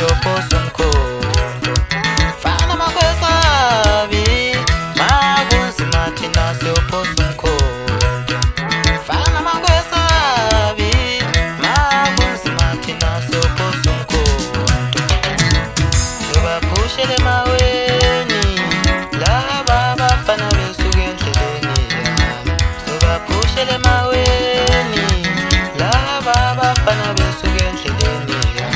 siyophosa umkhonto. Fana makwesabi makunzima thina siyophosa umkhonto. Fana makwesabi makunzima thina siyophosa umkhonto. Sobaphushele maweni laba bafana besuka endleleni yami. Sobaphushele maweni laba bafana besuka endleleni yami.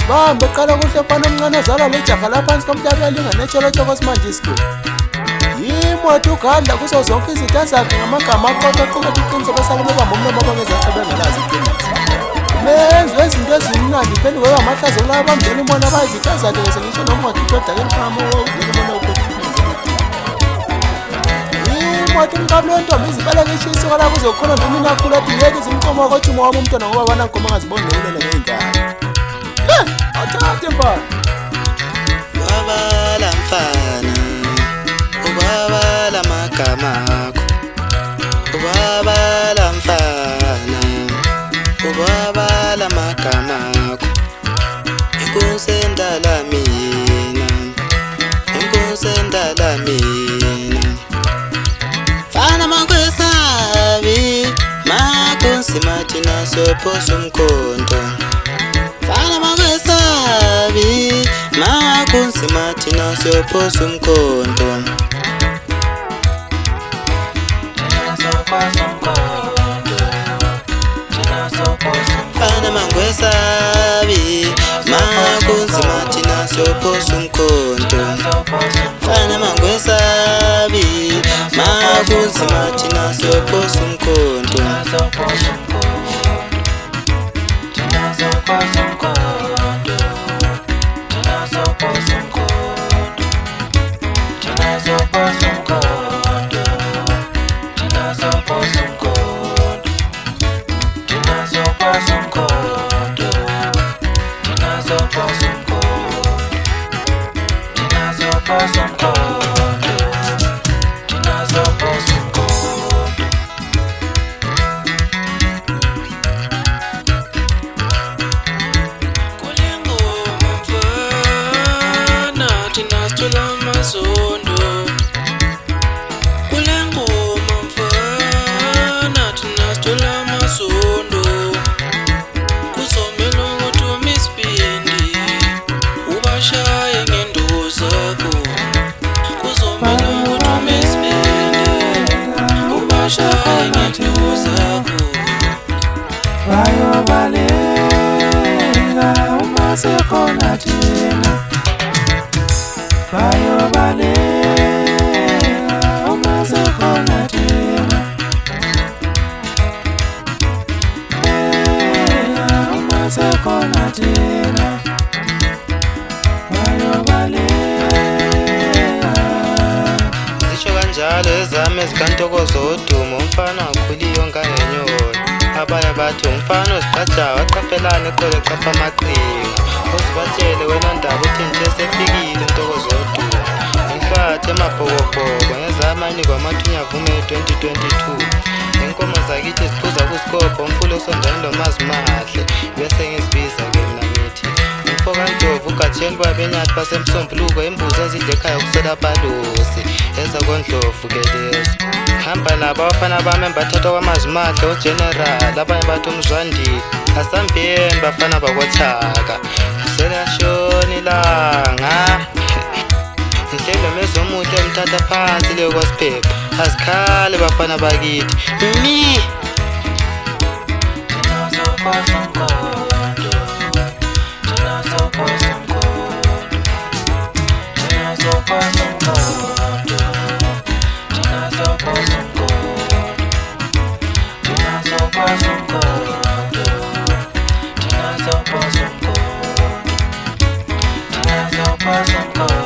Bamba qala kuhle mfana omncane ozalwa lejaha laphansi komhlabeni linganetshelotshoko simandisco. Imoto ugadla kuzo zonke izitha zakhe ngamagama aqoqa qukethe iqiniso besale bebamba umlomo abangezathi bengalazi iqiniso. Benziwe izinto ezimnandi phendi kweba amahlazo kulaba bamdlela umbona bayizitha zakhe bese ngisho noma ungathidodakeni phama wokudlela umbona imoto umqabula wentombi izibelekisho isuka la kuzokhona ndomina khulu athi ngeke izimkomo wakotshumo wami umntwana ngoba banankomo angaziboni nokulele ngey'ngane. Athathe mfana. Wabala mfana, ubabala magama akho. Ubabala mfana, ubabala magama akho. Inkunzi endala mina, inkunzi endala mina. Fana makwesabi makunzima thina siyophosa umkhonto. Fana makwesabi makunzima thina siyophosa umkhonto. Fana makwesabi makunzima thina siyophosa umkhonto. Fana makwesabi makunzima thina siyophosa umkhonto. Bayobaleka uma sekhona thina. Bayobaleka uma sekhona thina. Uma sekhona thina. Bayobaleka. Zisho kanjalo ezami ezikantokozo udumo umfana wakhuliyo ngangenyoni. Abanye bathi umfana oziqajayo aqaphelane eqole eqapha amaqhinga. Uzibatshele wena ndaba uthi nje sefikile intokozo yodumo. Ngihlwathe emabhokobhoko ngezama anikwa amathunya avume 2022. Inkomo zakithi ziphuza kusikobho umfula osondane lomazimahle bese ngizibiza-ke mina ngithi umfokandlovu ugatsheni babenyathi basemsombuluko imbuzi ezidla ekhaya ukusela balosi ezakondlovu-ke lezo. Hamba nabo abafana bami embathathwa kwamazimahle ugeneral abanye bathi umzwandile asambiyeni bafana bakwathaka selashona ilanga. Ngihlelo mezomuhle emthatha phansi leyo kwasiphepha azikhale bafana bakithi mi. Thina siyophosa umkhonto. wazakhona